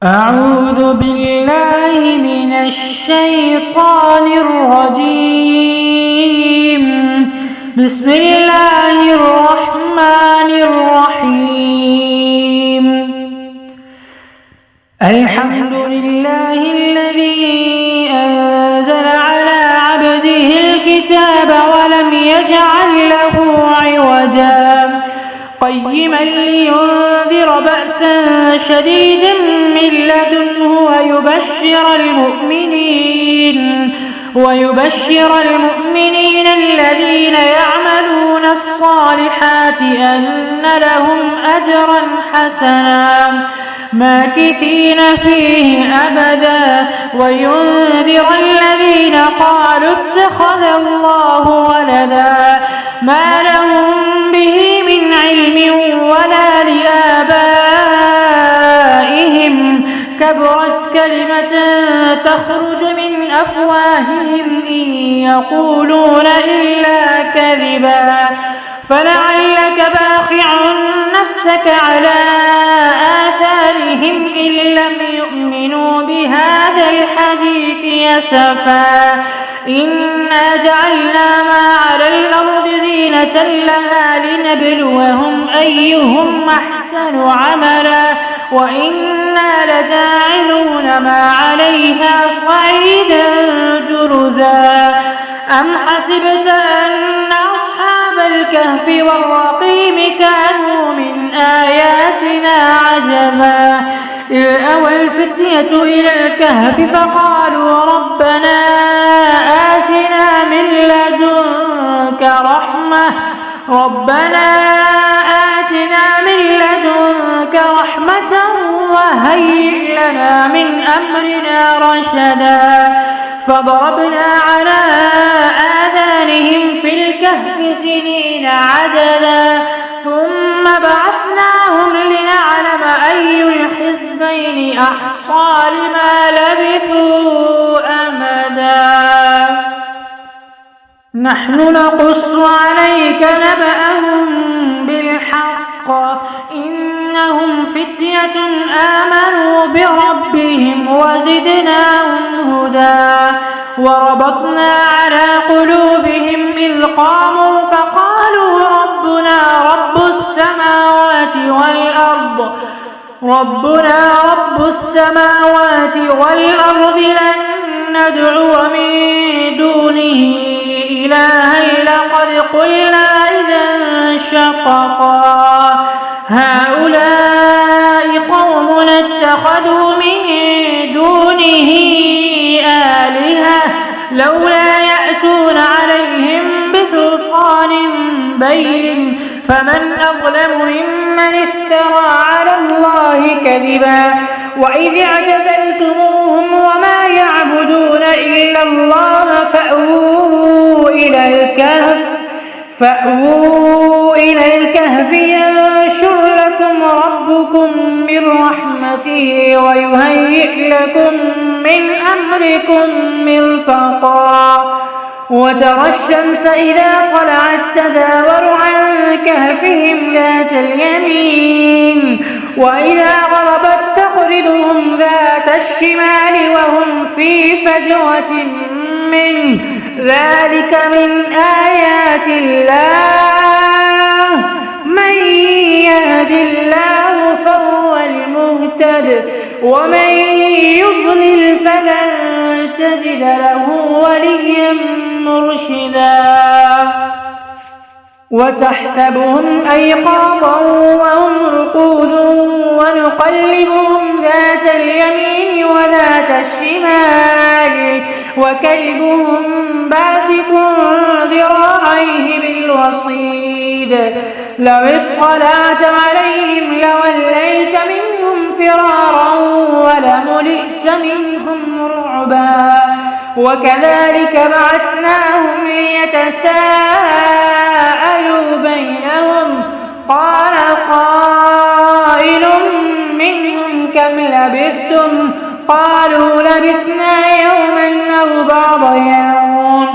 أعوذ بالله من الشيطان الرجيم. بسم الله الرحمن الرحيم. الحمد لله الذي أنزل على عبده الكتاب ولم يجعل له عوجا قيما لينذر بأسا شديدا من لدنه ويبشر المؤمنين الذين يعملون الصالحات أن لهم أجرا حسنا ماكثين فيه أبدا وينذر الذين قالوا اتخذ الله ولدا ما لهم به من علم ولا لآبائهم كبرت كلمة تخرج من أفواههم إن يقولون إلا كذبا فلعلك باخع نفسك على آثارهم إن لم يؤمنوا بهذا الحديث أسفا إنا جعلنا ما على الأرض زينة لها لنبلوهم أيهم أحسن عملا وإنا لجاعلون ما عليها صعيدا جرزا أم حسبت أن أصحاب الكهف والرقيم كانوا من آياتنا عجبا إذ أوى الفتية إلى الكهف فقالوا ربنا آتنا من لدنك رحمة وهيئ لنا من أمرنا رشدا فضربنا على آذانهم في الكهف سنين عددا ثم بعثناهم لنعلم أي الحزبين أحصى لما لبثوا أمدا نحن نقص عليك نبأهم بالحق إنهم فتية آمنوا بربهم وزدناهم هدى وربطنا على قلوبهم إذ قاموا فقالوا ربنا رب السماوات والأرض لن ندعو من دونه إلها لقد قلنا إذا شططا هؤلاء قوم اتخذوا من دونه آلهة لولا يأتون عليهم بسلطان بين فمن أظلم ممن افترى على الله كذبا وإذ اعتزلتموهم وما يعبدون إلا الله فأووا إلى الكهف ينشر لكم ربكم من رحمته ويهيئ لكم من أمركم مرفقا وترى الشمس إذا طلعت تزاور عن كهفهم ذات اليمين وإذا غربت تقرضهم ذات الشمال وهم في فجوة منه ذلك من آيات الله من يهد الله فهو المهتد ومن يضلل فلن تجد له وليا مرشدا وتحسبهم أيقاظا وهم رقود ونقلبهم ذات اليمين وذات الشمال وكلبهم باسط ذراعيه بالوصيد لو اطلعت عليهم لوليت منهم فرارا ولملئت منهم رعبا وكذلك بعثناهم ليتساءلوا بينهم قال قائل منهم كم لبثتم قالوا لبثنا يوما أو بعض يوم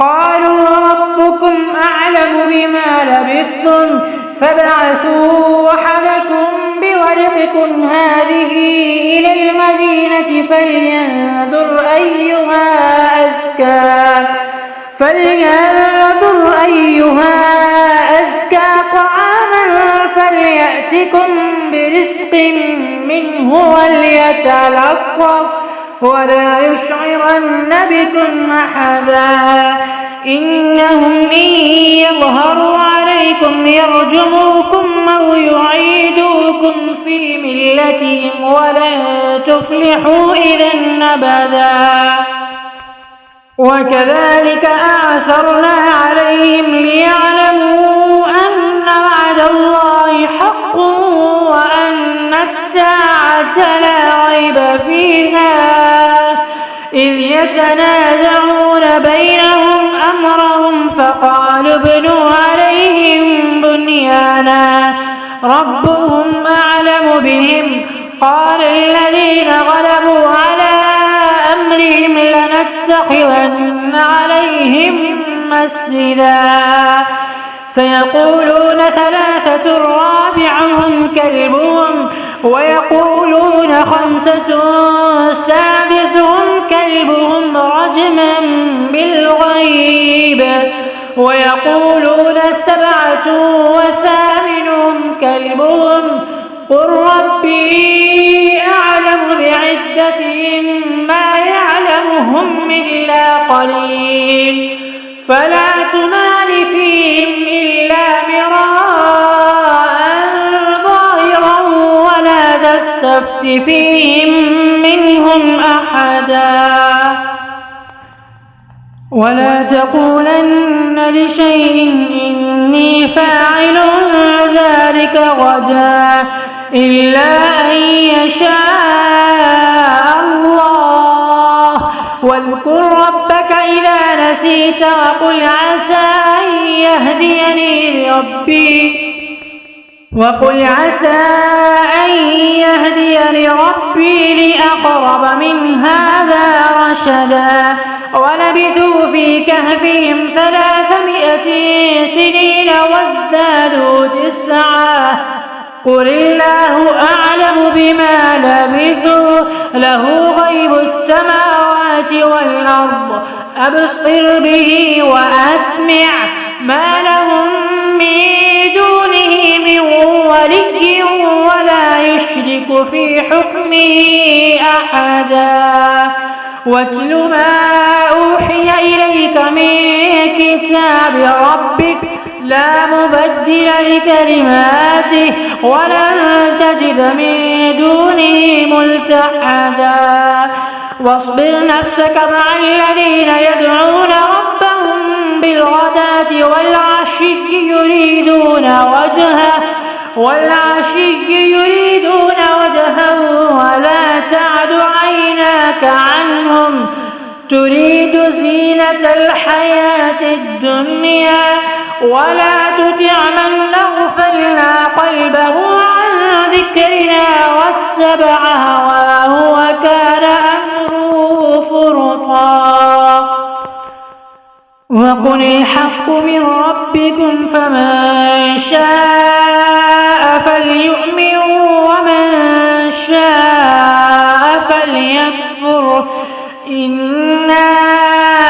قالوا ربكم أعلم بما لبثتم فابعثوا أحدكم بورقكم هذه إلى فلينظر أيها أزكى طعاما فليأتكم برزق منه وليتلطف ولا يشعرن بكم أحدا إنهم إن يظهروا عليكم يرجموكم أو يعيدوكم في ملتهم ولن تفلحوا إذا أبدا وكذلك أعثرنا عليهم ليعلموا أن وعد الله حق وأن الساعة لا ريب فيها إذ يتنازعون بينهم أمرهم فقالوا ابنوا عليهم بنيانا ربهم أعلم بهم قال الذين غلبوا على أمرهم لنتخذن عليهم مسجدا سيقولون ثلاثة رابعهم كلبهم ويقولون خمسة سادسهم كلبهم رجما بالغيب ويقولون سبعة وثامنهم كلبهم قل ربي أعلم بعدتهم ما يعلمهم إلا قليل فلا تمار فيهم إلا مراء ظاهرا ولا تستفت فيهم منهم أحدا ولا تقولن لشيء إني فاعل ذلك غدا إلا أن يشاء الله واذكر ربك إذا نسيت وقل عسى أن يهديني ربي لأقرب من هذا رشدا ولبثوا في كهفهم 300 سنين وازدادوا 9 قل الله أعلم بما لبثوا له غيب السماوات والأرض أبصر به وأسمع ما لهم من دونه من ولي ولا يشرك في حكمه أحدا واتل ما أوحي إليك من كتاب ربك لا مبدل لكلماته ولن تجد من دونه ملتحدا واصبر نفسك مع الذين يدعون ربهم بالغداة والعشي يريدون وجهه ولا تعد عيناك عنهم تريد زينة الحياة الدنيا ولا تطع من أغفلنا قلبه عن ذكرنا واتبع هواه وكان أمره فرطا وقل الحق من ربكم فمن شاء فليؤمن ومن شاء فليكفر إنا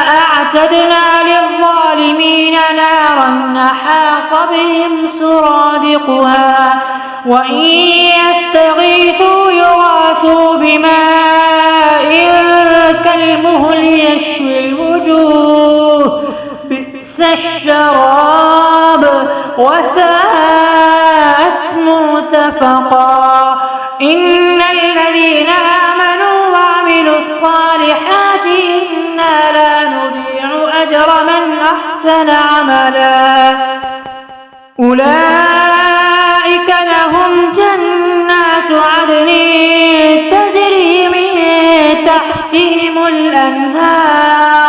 أعتدنا للظالمين نارا أحاط بهم سرادقها وإن يستغيثوا يغاثوا بماء كالمهل يشوي الوجوه بئس الشراب وساءت مرتفقا إن الذين آمنوا وعملوا الصالحات إنا لا نضيع أجر من أحسن عملا أولئك لهم جنات عدن تجري من تحتهم الأنهار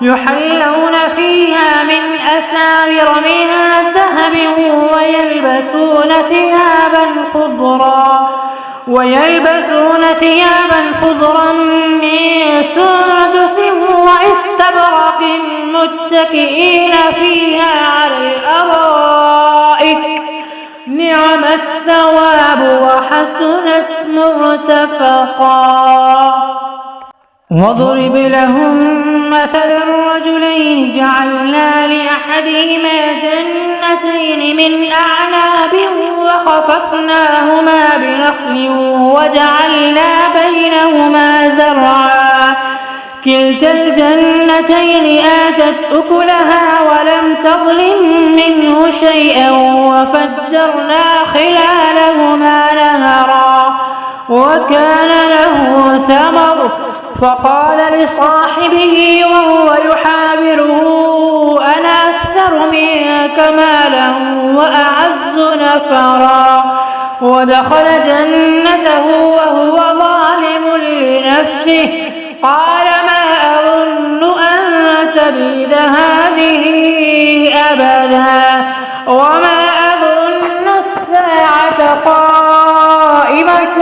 يحلون فيها من أساور من ذهب ويلبسون ثيابا خضرا من سندس واستبرق متكئين فيها على الأرائك نعم الثواب وحسنت مرتفقا. واضرب لهم مثل الرجلين جعلنا لأحدهما جنتين من أعناب وخففناهما بنخل وجعلنا بينهما زرعا كلتا الجنتين آتت أكلها ولم تظلم منه شيئا وفجرنا خلالهما نهرا وكان له ثمر فقال لصاحبه وهو يحاوره أنا أكثر منك مالا وأعز نفرا ودخل جنته وهو ظالم لنفسه قال ما أظن أن تبيد هذه أبدا وما أظن الساعة قائمة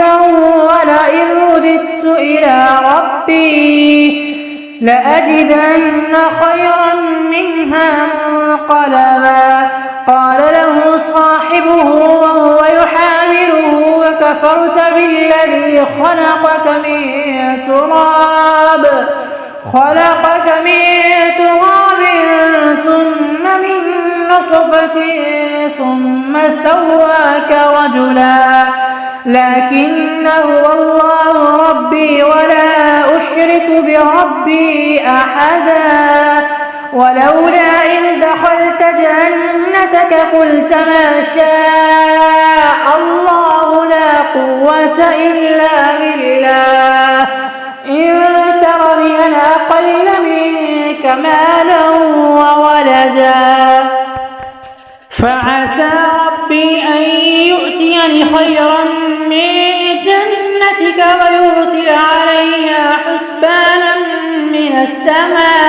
ولئن رددت إلى ربي لأجدن خيرا منها منقلبا. قال له صاحبه وهو يحاوره وكفرت بالذي خلقك من تراب ثم من نطفة ثم سواك رجلا لكن هو الله ربي ولا أشرك بربي أحدا. ولولا إذ دخلت جنتك قلت ما شاء الله لا قوة إلا بالله إن ترني أنا أقل منك مالا وولدا فعسى ربي أن يؤتيني خيرا من جنتك ويرسل عليها حسبانا من السماء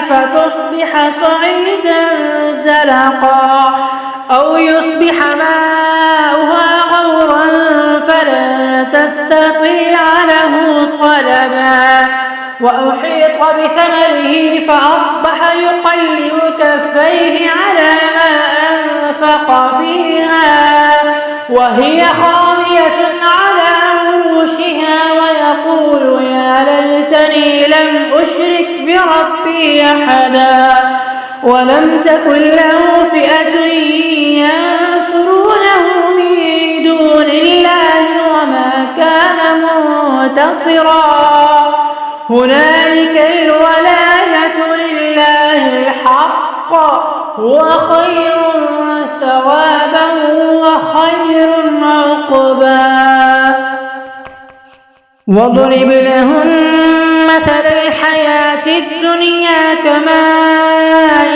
فتصبح صعيدا زلقا أو يصبح ماؤها غورا فلن تستطيع له طلبا. وأحيط بثمره فأصبح يقلب كفيه على ما أنفق فيها وهي خاوية على عروشها ويقول يا ليتني لم أشرك بربي أحدا ولم تكن له فئة ينصرونه من دون الله وما كان منتصرا. هنالك الولاية لله الحق هو خير ثوابا وخير عقبا. واضرب لهم مثل الحياة الدنيا كماء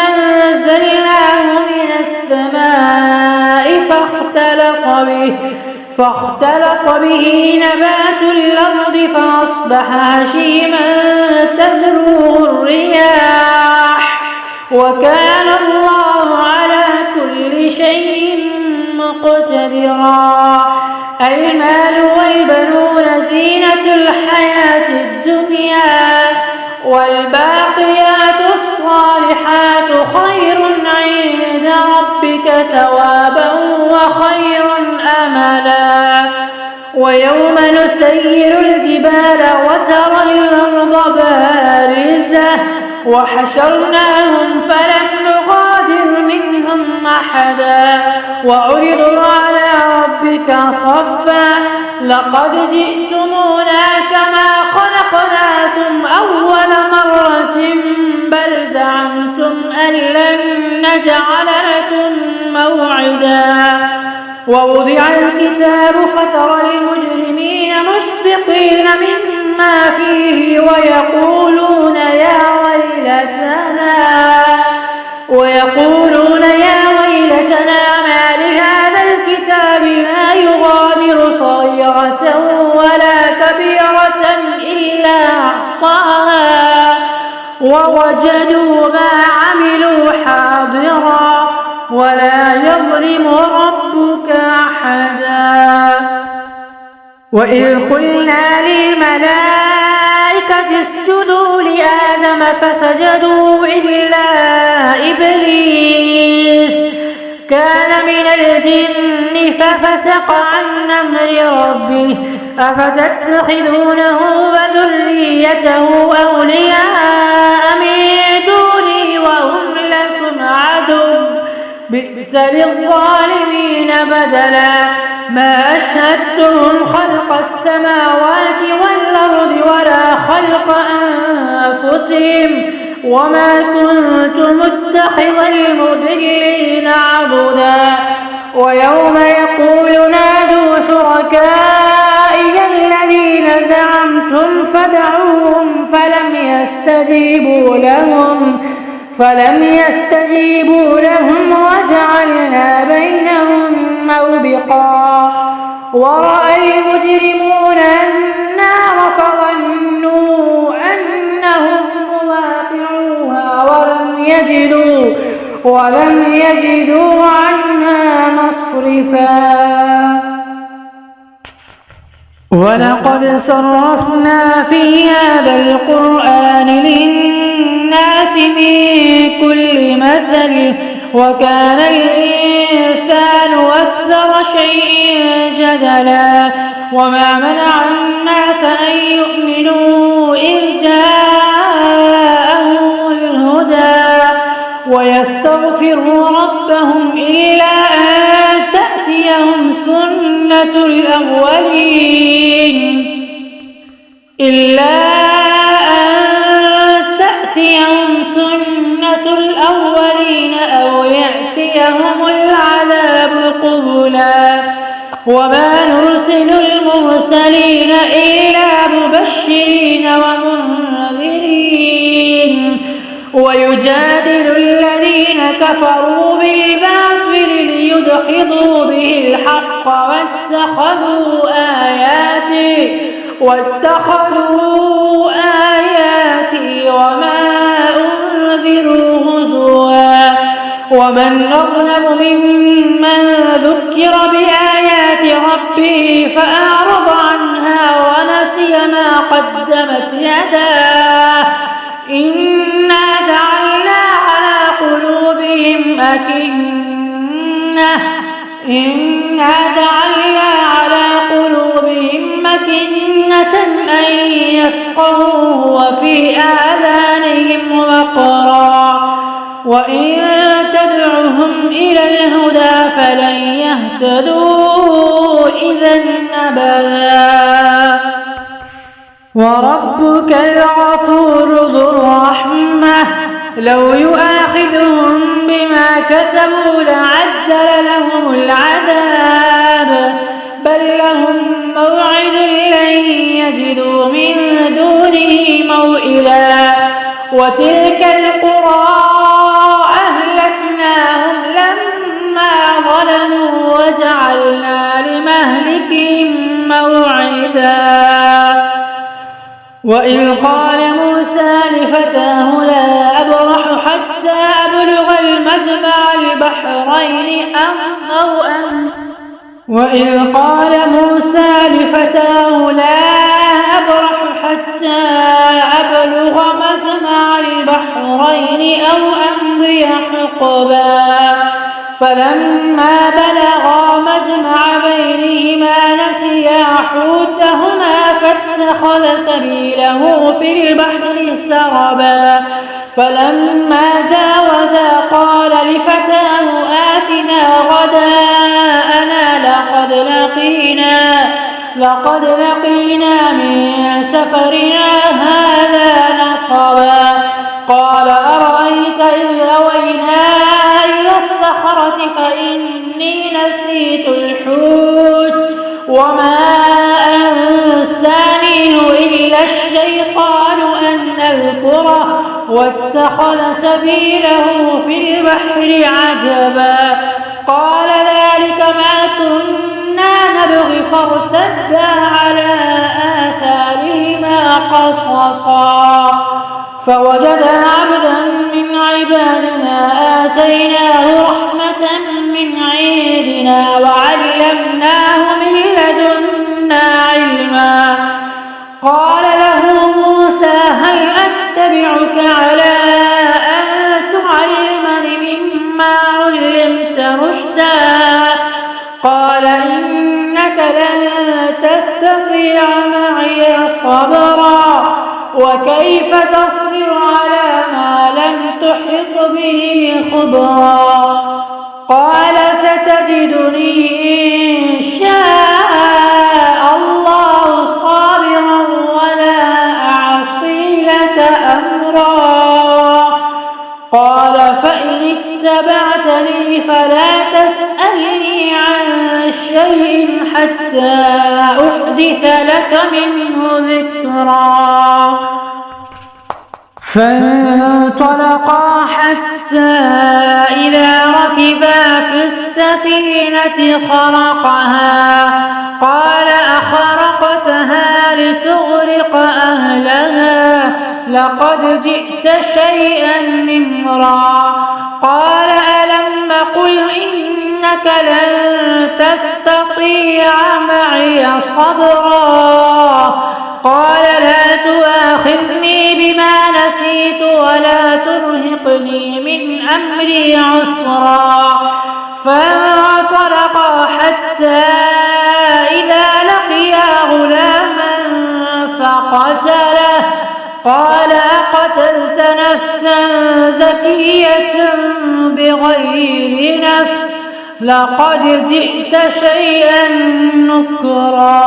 أنزلناه من السماء فاختلط به نبات الأرض فأصبح هشيما تذروه الرياح وكان الله على كل شيء مقتدرا. المال والبنون زينة الحياة الدنيا والباقيات الصالحات خير عند ربك ثوابا وخير أملا. ويوم نسير الجبال وترى الأرض بارزة وحشرناهم فلم نغادر منهم أحدا وعرضوا على ربك صفا لقد جئتمونا كما خلقناكم أول مرة بل زعمتم أن لن نجعل لكم موعدا. ووضع الكتاب فترى المجرمين مشفقين مما فيه ويقولون يا ويلتنا ما لهذا الكتاب لا يغادر صغيرة ولا كبيرة إلا أحصاها ووجدوا ما عملوا حاضرا ولا يظلم ربك أحدا. وإذ قلنا للملائكة اسجدوا لآدم فسجدوا إلا إبليس كان من الجن ففسق عن أمر ربه أفتتخذونه وذريته أولياء من دوني وهم لكم عدو بئس للظالمين بدلا ما أشهدتهم خلق السماوات والأرض ولا خلق أنفسهم وما كنت متخذ المضلين عضدا ويوم يقول نادوا شركائي الذين زعمتم فدعوهم فلم يستجيبوا لهم وجعلنا بينهم موبقا ورأى المجرمون النار فظنوا أنهم مواقعوها ولم يجدوا عنها مصرفا ولقد صرفنا في هذا القرآن للناس من كل مثل وكان الإنسان أكثر شيء جدلا وما منع الناس أن يؤمنوا إذ جاءهم الهدى ويستغفروا ربهم إلا أن تأتيهم سنة الأولين أو يأتيهم العذاب قبلا وما نرسل المرسلين إلا مبشرين ومنذرين ويجادل الذين كفروا بالباطل ليدحضوا به الحق واتخذوا آياتي وما أنذروا هزوا ومن أظلم ممن ذكر بآيات ربه فأعرض عنها ونسي ما قدمت يداه إنا جعلنا على قلوبهم أكنة أن يفقهوه وفي آذانهم وقرا وإن تدعهم إلى الهدى فلن يهتدوا إذا أبدا وربك الغفور ذو الرحمة لو يؤاخذهم بما كسبوا لعجل لهم العذاب بل لهم موعد لن يجدوا من دونه موئلا وتلك القرى أهلكناهم لما ظلموا وجعلنا لمهلكهم موعدا وإذ قال موسى لفتاه لا أبرح حتى أبلغ المجمع البحرين أو أمضي حقبا فلما بلغا مجمع بينهما نسيا حوتهما فاتخذ سبيله في البحر سربا فلما جاوزا قال لفتاه آتنا غداءنا لقد لقينا من سفرنا هذا نصبا قال أرأيت إذ أوينا إلى الصخرة فإني نسيت الحوت وما أنسانيه إلا الشيطان أن أذكره واتخذ سبيله في البحر عجبا قال ذلك ما كنا نبغي فارتدا على آثارهما قصصا فوجدا عبدا من عبادنا آتيناه رحمة من عندنا وعلمناه من لدنا علما قال له موسى قال إنك لن تستطيع معي صبرا وكيف تصبر على ما لم تحط به خبرا قال ستجدني إن شاء الله صابرا ولا أعصي لك أمرا قال فإن اتبعتني فلا تسألني عن شيء حتى أحدث لك منه ذكرا فانطلقا حتى إذا ركبا في السفينة خرقها قال أخرقتها لتغرق أهلها لقد جئت شيئا نمرا قال ألم قل إنك لن تستطيع معي صبرا قال لا تؤاخذني بما نسيت ولا ترهقني من أمري عسرا فانطلقا حتى إذا لقيا غلاما فقتله قال أقتلت نفسا زكية بغير نفس لقد جئت شيئا نكرا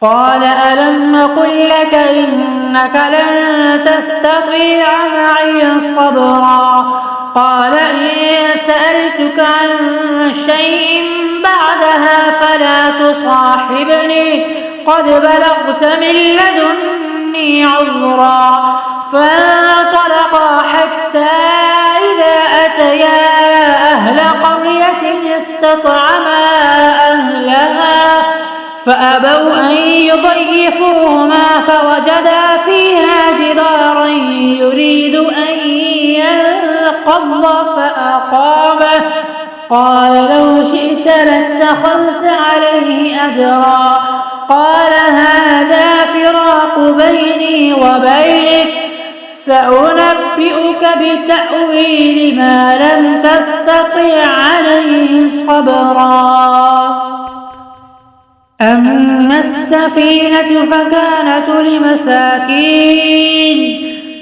قال ألم قل لك إنك لن تستطيع معي صبرا قال إن سألتك عن شيء بعدها فلا تصاحبني قد بلغت من لدني عذرا فانطلقا حتى إذا أتيا أهل قرية استطعما أهلها فأبوا أن يضيفوهما فوجدا فيها جدارا يريد أن ينقض فأقامه قال لو شئت لاتخذت عليه أجرا قال هذا فراق بيني وبينك سأنبئك بتأويل ما لم تستطع عليه صبرا أما السفينة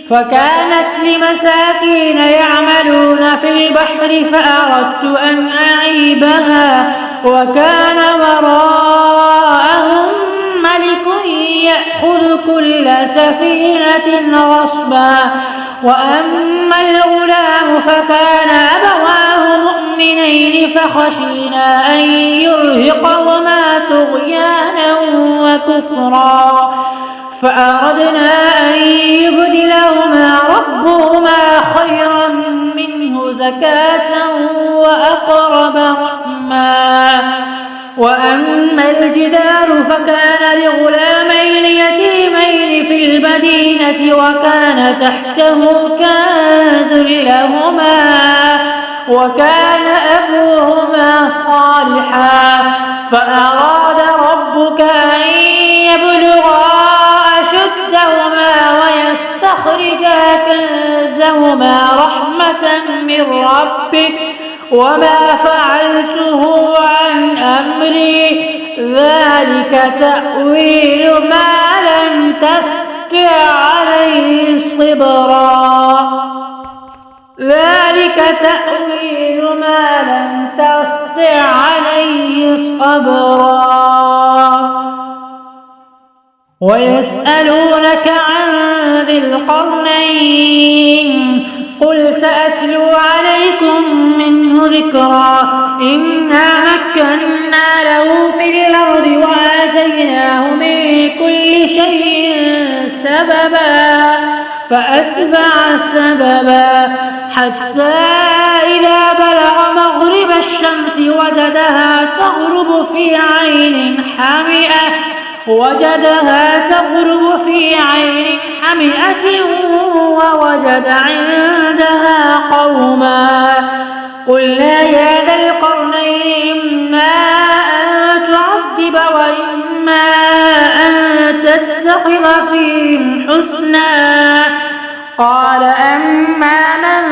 فكانت لمساكين يعملون في البحر فأردت أن أعيبها وكان وراءهم ملك يأخذ كل سفينة غصبا وأما الغلام فكان أبواه مؤمنين فخشينا أن يرهقهما طغيانا وكفرا فأردنا أن يبدلهما ربهما خيرا منه زكاة وأقرب رحما وأما الجدار فكان لغلامين يتيمين في المدينة وكان تحته كنز لهما وكان أبوهما صالحا فأراد ربك أن يبلغا أشدهما ويستخرجا كنزهما رحمة من ربك وما فعلته عن أمري ذلك تأويل ما لم تستطع عليه صبرا ويسألونك عن ذي القرنين قل سأتلو عليكم منه ذكرا إنا مكنا له في الأرض وآتيناه من كل شيء سببا فأتبع سببا حتى إذا بلغ مغرب الشمس وجدها تغرب في عين حمئة ووجد عندها قوما قلنا يا ذا القرنين إما أن تعذب وإما أن تتخذ فيهم حسنا قال أما من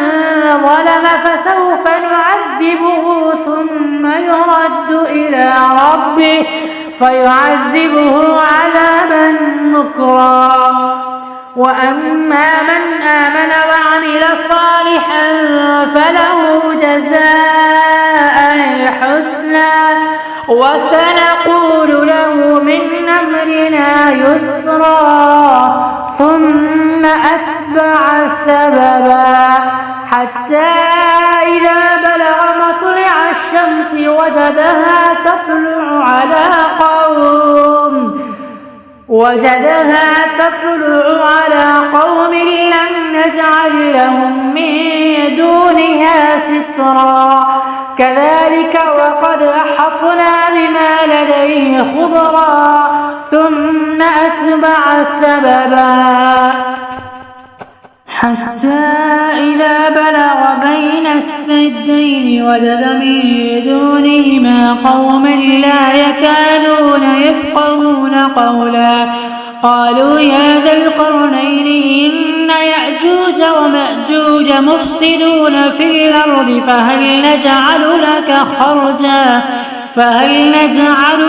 ظلم فسوف نعذبه ثم يرد إلى ربه فيعذبه عذابا نكرا. وأما من آمن وعمل صالحا فله جزاء الحسنى وسنقول له من أمرنا يسرا. ثم أتبع سببا حتى إذا بلغ مطلع الشمس وجدها تطلع على قوم لم نجعل لهم من دونها سترا. كذلك وقد أحطنا بما لديه خبرا. ثم أتبع سببا حتى إذا بلغ بين السدين وجد من دونهما قوما لا يكادون يفقهون قولا. قالوا يا ذا القرنين إن يأجوج ومأجوج مفسدون في الأرض فهل نجعل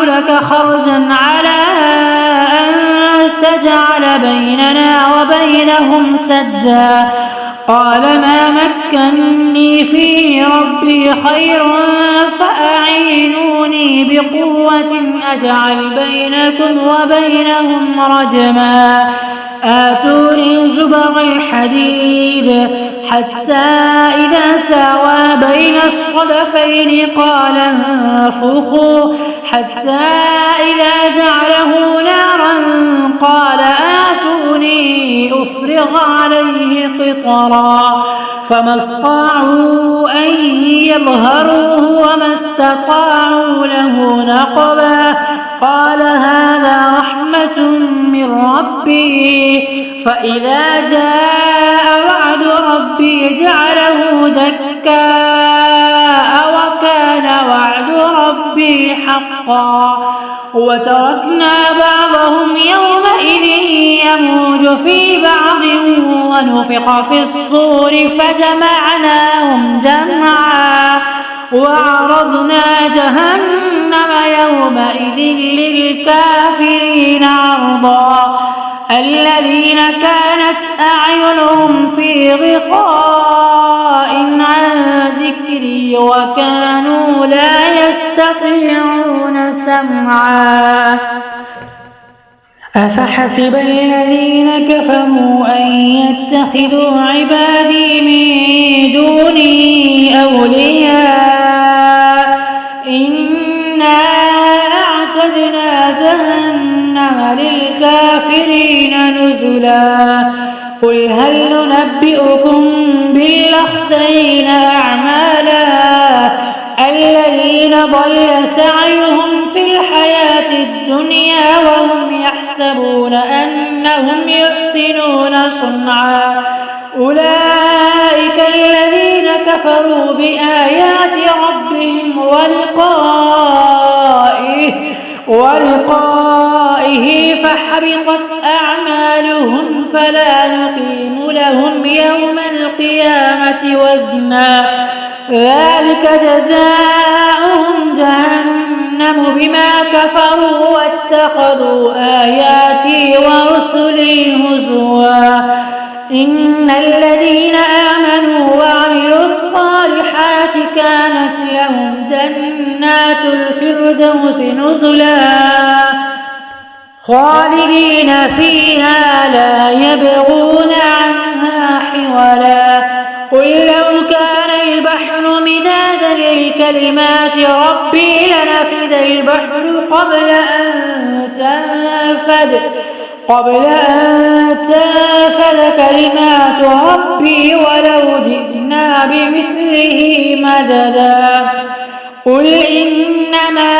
لك خرجا على أن تجعل بيننا وبينهم سدا. قال ما مكني فيه ربي خير فأعينوني بقوة أجعل بينكم وبينهم رجما. آتوني زبر الحديد حتى إذا ساوى بين الصدفين قال انفخوا حتى إذا جعله نارا قال آتوني أفرغ عليه قطرا. فما استطاعوا أن يظهروه وما استطاعوا له نقبا. قال هذا رحمة من ربي فإذا جاء وعد ربي جعله دكاء وكان وعد ربي حقا. وتركنا بعضهم يومئذ يموج في بعض ونفخ في الصور فجمعناهم جمعا وعرضنا جهنم يومئذ للكافرين عرضا. الذين كانت أعينهم في غطاء عن ذكري وكانوا لا يستطيعون سمعا. أفحسب الذين كفروا أن يتخذوا عبادي من دوني أولياء إنا أعتدنا جهنم للكافرين نزلا. قل هل ننبئكم بالأخسرين أعمالا الذين ضل سعيهم في الحياة الدنيا وهم يحسبون أنهم يحسنون صنعا. أولئك الذين كفروا بآيات ربهم ولقائه فحبطت أعمالهم فلا نقيم لهم يوم القيامة وزنا. ذلك جزاؤهم جهنم بما كفروا واتخذوا آياتي ورسلي هزوا. إن الذين آمنوا وعملوا الصالحات كانت لهم جنات الفردوس نزلا خالدين فيها لا يبغون عنها حولا. قل لو كان البحر مدادا لكلمات ربي لنفد البحر قبل أن تنفد كلمات ربي ولو جئنا بمثله مددا. قل إنما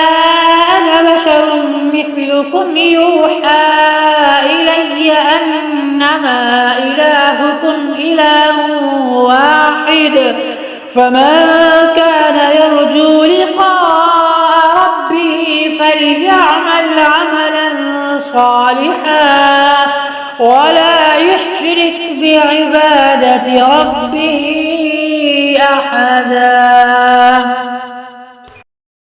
أنا بشر مثلكم يوحى إلي أنما إلهكم إله واحد فمن كان يرجو لقاء ربه فليعمل عملا صالحا ولا يشرك بعبادة ربه أحدا.